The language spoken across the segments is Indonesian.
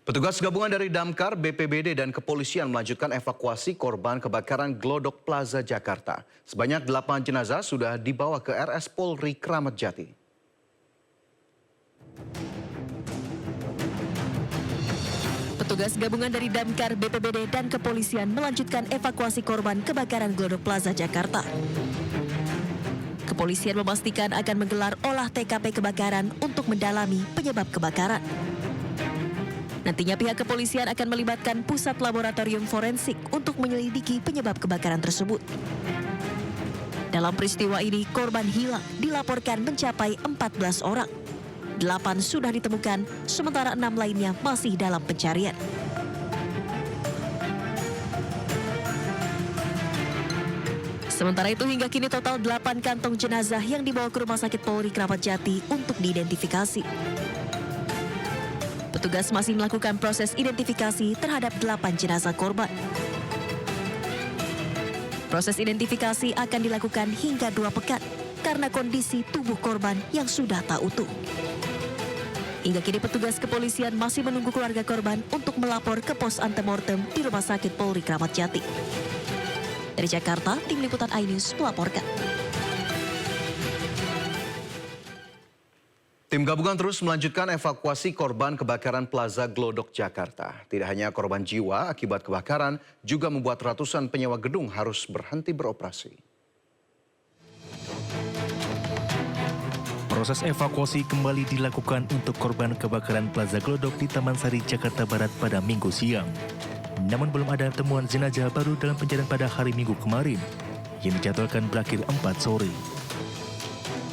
Petugas gabungan dari Damkar, BPBD, dan kepolisian melanjutkan evakuasi korban kebakaran Glodok Plaza Jakarta. Sebanyak 8 jenazah sudah dibawa ke RS Polri Kramat Jati. Petugas gabungan dari Damkar, BPBD, dan kepolisian melanjutkan evakuasi korban kebakaran Glodok Plaza Jakarta. Kepolisian memastikan akan menggelar olah TKP kebakaran untuk mendalami penyebab kebakaran. Nantinya pihak kepolisian akan melibatkan pusat laboratorium forensik untuk menyelidiki penyebab kebakaran tersebut. Dalam peristiwa ini, korban hilang dilaporkan mencapai 14 orang. 8 sudah ditemukan, sementara 6 lainnya masih dalam pencarian. Sementara itu hingga kini total 8 kantong jenazah yang dibawa ke Rumah Sakit Polri Kramat Jati untuk diidentifikasi. Petugas masih melakukan proses identifikasi terhadap 8 jenazah korban. Proses identifikasi akan dilakukan hingga 2 pekan karena kondisi tubuh korban yang sudah tak utuh. Hingga kini petugas kepolisian masih menunggu keluarga korban untuk melapor ke pos antemortem di Rumah Sakit Polri Kramat Jati. Dari Jakarta, Tim Liputan iNews melaporkan. Tim gabungan terus melanjutkan evakuasi korban kebakaran Plaza Glodok Jakarta. Tidak hanya korban jiwa akibat kebakaran, juga membuat ratusan penyewa gedung harus berhenti beroperasi. Proses evakuasi kembali dilakukan untuk korban kebakaran Plaza Glodok di Taman Sari, Jakarta Barat pada Minggu siang. Namun belum ada temuan jenazah baru dalam pencarian pada hari Minggu kemarin, yang dijadwalkan berakhir 4 sore.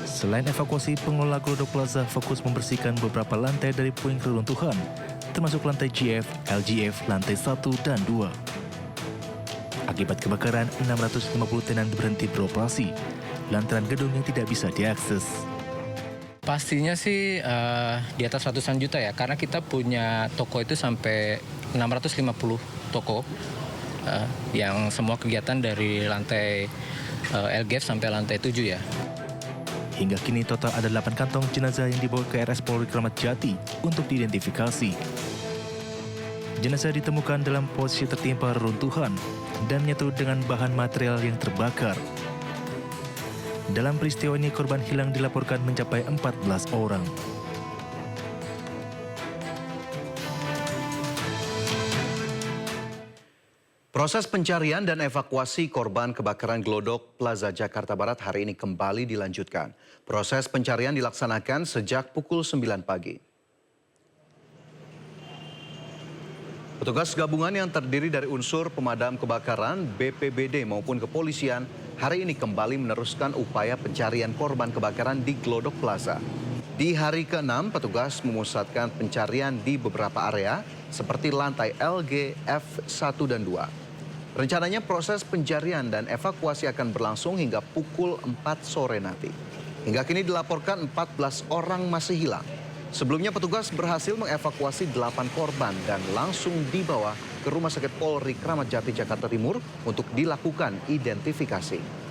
Selain evakuasi, pengelola Glodok Plaza fokus membersihkan beberapa lantai dari puing reruntuhan, termasuk lantai GF, LGF, lantai 1 dan 2. Akibat kebakaran, 650 tenan berhenti beroperasi, lantaran gedung yang tidak bisa diakses. Pastinya sih di atas ratusan juta ya, karena kita punya toko itu sampai 650 toko, yang semua kegiatan dari lantai LGF sampai lantai 7 ya. Hingga kini total ada 8 kantong jenazah yang dibawa ke RS Polri Kramat Jati untuk diidentifikasi. Jenazah ditemukan dalam posisi tertimpa reruntuhan dan menyatu dengan bahan material yang terbakar. Dalam peristiwa ini korban hilang dilaporkan mencapai 14 orang. Proses pencarian dan evakuasi korban kebakaran Glodok Plaza Jakarta Barat hari ini kembali dilanjutkan. Proses pencarian dilaksanakan sejak pukul 9 pagi. Petugas gabungan yang terdiri dari unsur pemadam kebakaran, BPBD maupun kepolisian hari ini kembali meneruskan upaya pencarian korban kebakaran di Glodok Plaza. Di hari ke-6, petugas memusatkan pencarian di beberapa area seperti lantai LG, F1 dan 2. Rencananya proses pencarian dan evakuasi akan berlangsung hingga pukul 4 sore nanti. Hingga kini dilaporkan 14 orang masih hilang. Sebelumnya petugas berhasil mengevakuasi 8 korban dan langsung dibawa ke Rumah Sakit Polri Kramat Jati, Jakarta Timur untuk dilakukan identifikasi.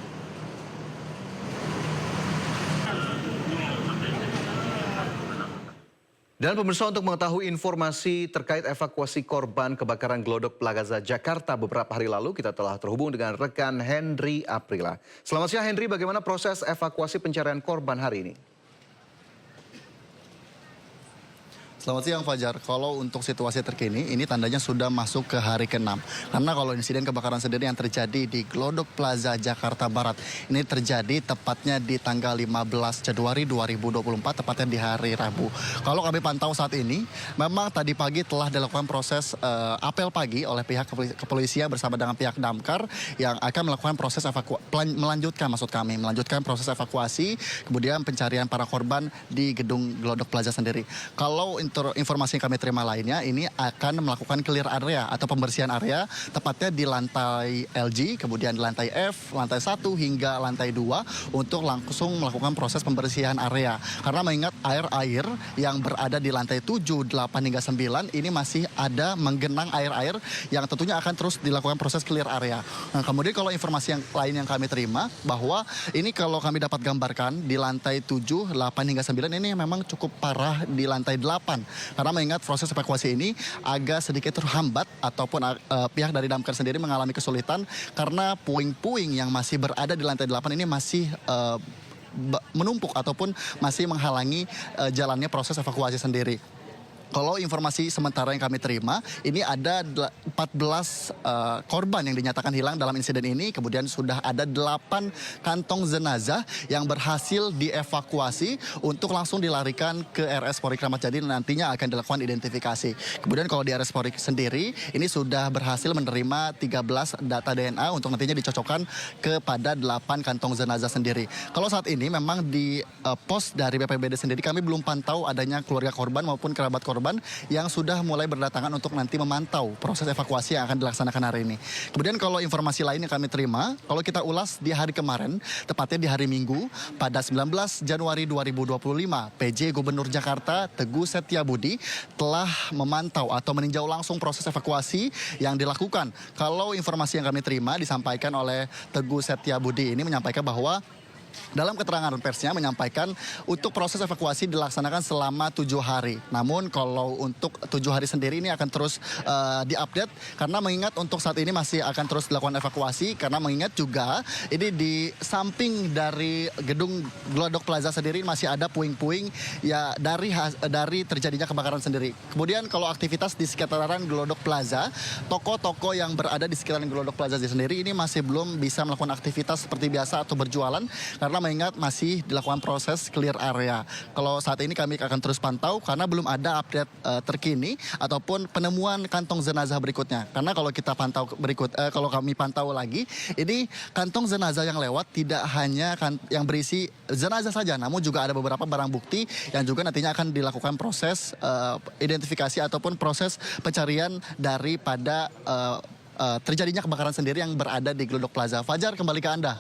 Dan pemirsa, untuk mengetahui informasi terkait evakuasi korban kebakaran Glodok Plaza Jakarta beberapa hari lalu, kita telah terhubung dengan rekan Henry Aprila. Selamat siang Henry, bagaimana proses evakuasi pencarian korban hari ini? Selamat siang Fajar, kalau untuk situasi terkini ini tandanya sudah masuk ke hari ke-6. Karena kalau insiden kebakaran sendiri yang terjadi di Glodok Plaza Jakarta Barat ini terjadi tepatnya di tanggal 15 Januari 2024, tepatnya di hari Rabu. Kalau kami pantau saat ini, memang tadi pagi telah dilakukan proses apel pagi oleh pihak kepolisian bersama dengan pihak Damkar yang akan melakukan proses melanjutkan proses evakuasi, kemudian pencarian para korban di gedung Glodok Plaza sendiri. Kalau informasi yang kami terima lainnya, ini akan melakukan clear area atau pembersihan area, tepatnya di lantai LG, kemudian di lantai F, lantai 1 hingga lantai 2 untuk langsung melakukan proses pembersihan area. Karena mengingat air-air yang berada di lantai 7, 8 hingga 9 ini masih ada menggenang air-air yang tentunya akan terus dilakukan proses clear area. Nah, kemudian kalau informasi yang lain yang kami terima, bahwa ini kalau kami dapat gambarkan di lantai 7, 8 hingga 9 ini memang cukup parah di lantai 8. kesulitan. Karena mengingat proses evakuasi ini agak sedikit terhambat ataupun pihak dari damkar sendiri mengalami kesulitan karena puing-puing yang masih berada di lantai 8 ini masih menumpuk ataupun masih menghalangi jalannya proses evakuasi sendiri. Kalau informasi sementara yang kami terima, ini ada 14 korban yang dinyatakan hilang dalam insiden ini. Kemudian sudah ada 8 kantong jenazah yang berhasil dievakuasi untuk langsung dilarikan ke RS Polri Kramat Jati dan nantinya akan dilakukan identifikasi. Kemudian kalau di RS Polri sendiri, ini sudah berhasil menerima 13 data DNA untuk nantinya dicocokkan kepada 8 kantong jenazah sendiri. Kalau saat ini memang di pos dari BPBD sendiri kami belum pantau adanya keluarga korban maupun kerabat korban yang sudah mulai berdatangan untuk nanti memantau proses evakuasi yang akan dilaksanakan hari ini. Kemudian kalau informasi lain yang kami terima, kalau kita ulas di hari kemarin, tepatnya di hari Minggu, pada 19 Januari 2025, PJ Gubernur Jakarta Teguh Setiabudi telah memantau atau meninjau langsung proses evakuasi yang dilakukan. Kalau informasi yang kami terima disampaikan oleh Teguh Setiabudi ini menyampaikan bahwa dalam keterangan persnya menyampaikan untuk proses evakuasi dilaksanakan selama 7 hari. Namun kalau untuk 7 hari sendiri ini akan terus diupdate karena mengingat untuk saat ini masih akan terus dilakukan evakuasi karena mengingat juga ini di samping dari gedung Glodok Plaza sendiri masih ada puing-puing ya dari terjadinya kebakaran sendiri. Kemudian kalau aktivitas di sekitaran Glodok Plaza, toko-toko yang berada di sekitaran Glodok Plaza sendiri ini masih belum bisa melakukan aktivitas seperti biasa atau berjualan karena mengingat masih dilakukan proses clear area. Kalau saat ini kami akan terus pantau karena belum ada update terkini ataupun penemuan kantong jenazah berikutnya. Karena kalau kita pantau kalau kami pantau lagi, ini kantong jenazah yang lewat tidak hanya yang berisi jenazah saja, namun juga ada beberapa barang bukti yang juga nantinya akan dilakukan proses identifikasi ataupun proses pencarian daripada terjadinya kebakaran sendiri yang berada di Glodok Plaza. Fajar, kembali ke Anda.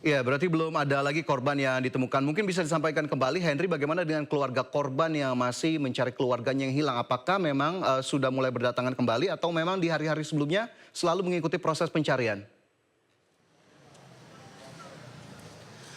Ya, berarti belum ada lagi korban yang ditemukan. Mungkin bisa disampaikan kembali, Henry, bagaimana dengan keluarga korban yang masih mencari keluarganya yang hilang? Apakah memang sudah mulai berdatangan kembali atau memang di hari-hari sebelumnya selalu mengikuti proses pencarian?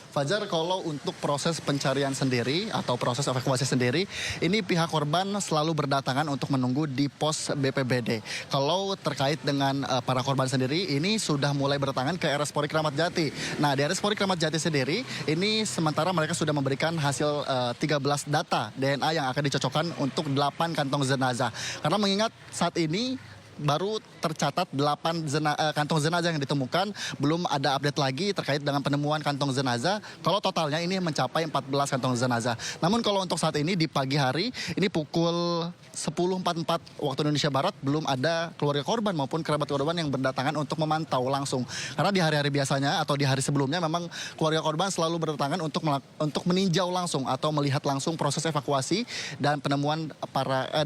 Fajar, kalau untuk proses pencarian sendiri atau proses evakuasi sendiri, ini pihak korban selalu berdatangan untuk menunggu di pos BPBD. Kalau terkait dengan para korban sendiri, ini sudah mulai berdatangan ke RS Polri Kramat Jati. Nah, di RS Polri Kramat Jati sendiri, ini sementara mereka sudah memberikan hasil 13 data DNA yang akan dicocokkan untuk 8 kantong jenazah. Karena mengingat saat ini baru tercatat 8 kantong jenazah yang ditemukan, belum ada update lagi terkait dengan penemuan kantong jenazah. Kalau totalnya ini mencapai 14 kantong jenazah. Namun kalau untuk saat ini di pagi hari, ini pukul 10.44 waktu Indonesia Barat, belum ada keluarga korban maupun kerabat korban yang berdatangan untuk memantau langsung. Karena di hari-hari biasanya atau di hari sebelumnya memang keluarga korban selalu berdatangan untuk meninjau langsung atau melihat langsung proses evakuasi dan penemuan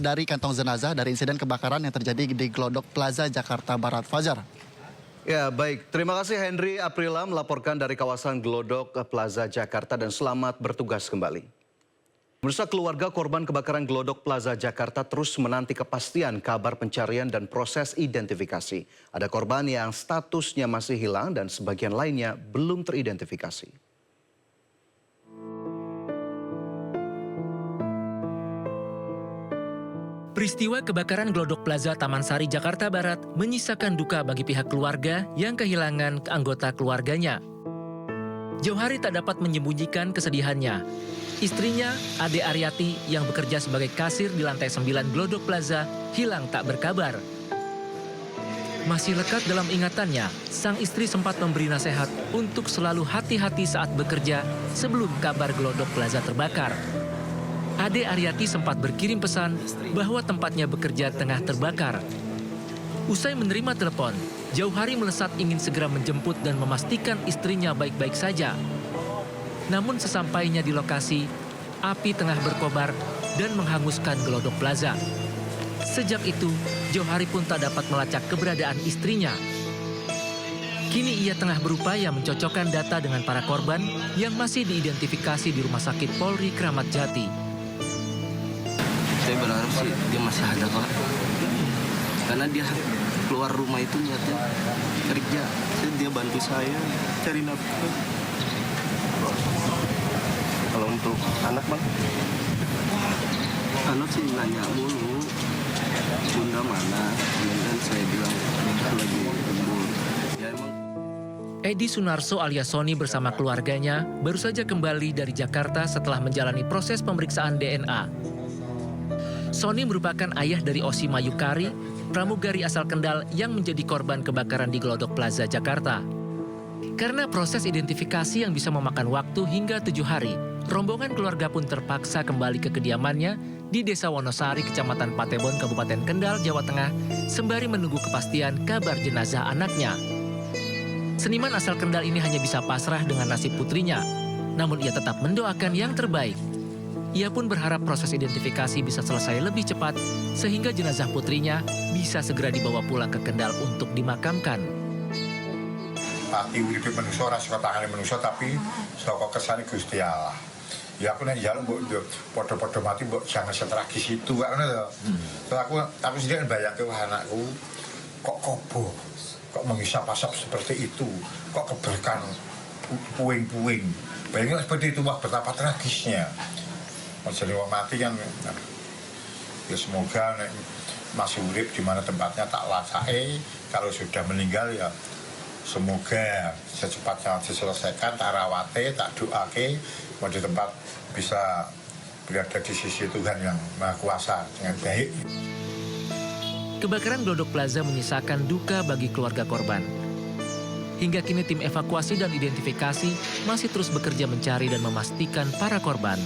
dari kantong jenazah dari insiden kebakaran yang terjadi di Glodok Plaza, Jakarta Barat. Fajar. Ya, baik. Terima kasih Henry Aprila melaporkan dari kawasan Glodok Plaza, Jakarta, dan selamat bertugas kembali. Pemirsa, keluarga korban kebakaran Glodok Plaza, Jakarta terus menanti kepastian kabar pencarian dan proses identifikasi. Ada korban yang statusnya masih hilang dan sebagian lainnya belum teridentifikasi. Peristiwa kebakaran Glodok Plaza Taman Sari, Jakarta Barat menyisakan duka bagi pihak keluarga yang kehilangan anggota keluarganya. Jauhari tak dapat menyembunyikan kesedihannya. Istrinya, Ade Aryati, yang bekerja sebagai kasir di lantai 9 Glodok Plaza, hilang tak berkabar. Masih lekat dalam ingatannya, sang istri sempat memberi nasihat untuk selalu hati-hati saat bekerja sebelum kabar Glodok Plaza terbakar. Ade Aryati sempat berkirim pesan bahwa tempatnya bekerja tengah terbakar. Usai menerima telepon, Jauhari melesat ingin segera menjemput dan memastikan istrinya baik-baik saja. Namun sesampainya di lokasi, api tengah berkobar dan menghanguskan Glodok Plaza. Sejak itu, Jauhari pun tak dapat melacak keberadaan istrinya. Kini ia tengah berupaya mencocokkan data dengan para korban yang masih diidentifikasi di Rumah Sakit Polri Kramat Jati. Saya berharap sih dia masih ada, Pak. Karena dia keluar rumah itu niatnya kerja. Dia bantu saya cari nafkah. Kalau untuk anak, Bang, Anak sih nanya mulu, bunda mana? Kemudian saya bilang bunda lagi lembur. Ya emang. Edi Sunarso alias Sony bersama keluarganya baru saja kembali dari Jakarta setelah menjalani proses pemeriksaan DNA. Sony merupakan ayah dari Osi Mayukari, pramugari asal Kendal yang menjadi korban kebakaran di Glodok Plaza, Jakarta. Karena proses identifikasi yang bisa memakan waktu hingga 7 hari, rombongan keluarga pun terpaksa kembali ke kediamannya di Desa Wonosari, Kecamatan Patebon, Kabupaten Kendal, Jawa Tengah, sembari menunggu kepastian kabar jenazah anaknya. Seniman asal Kendal ini hanya bisa pasrah dengan nasib putrinya, namun ia tetap mendoakan yang terbaik. Ia pun berharap proses identifikasi bisa selesai lebih cepat, sehingga jenazah putrinya bisa segera dibawa pulang ke Kendal untuk dimakamkan. Pati uripe manusia ora saka tangane manusia tapi saka kersane Gusti Allah. Ya aku nek njaluk mbok padha-padha mati mbok jangan setragis itu kok ngono to. Terus aku sendiri bayangke wah anakku kok kobo, kok mengisap-asap seperti itu, kok keberkan puing-puing. Bayangin seperti itu wah betapa tragisnya. Jadi wong mati kan ya semoga nek masih urip di mana tempatnya tak lacake, kalau sudah meninggal ya semoga secepatnya diselesaikan, tak rawate, tak doake, mau di tempat bisa berada di sisi Tuhan yang Maha Kuasa dengan baik. Kebakaran Glodok Plaza menyisakan duka bagi keluarga korban. Hingga kini tim evakuasi dan identifikasi masih terus bekerja mencari dan memastikan para korban.